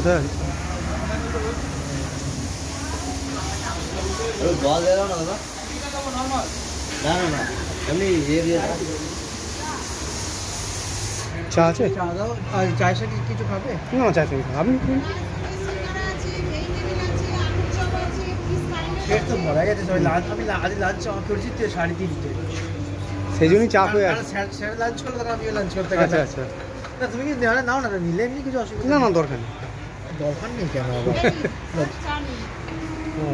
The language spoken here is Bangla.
কোথায় আছে? জল দিয়ে দাও না দাদা। না না না এমনি চা আছে? চা দাও। আর চায়ের সাথে কিছু খাবে? না চা খাই আপনি পেট তো ভরা গেছে সবাই। আমি আজ লাঞ্চ আমার করেছি 3:30-তে, সেই জন্যই চা হয়ে আছে। স্যার লাঞ্চ করলে তখন আমিও লাঞ্চ করতে আচ্ছা গেলাম। আচ্ছা না তুমি কি নাও না, নিলে এমনি কিছু অসুবিধা না না দরকার নেই। দরকার নেই কেন আবার? ও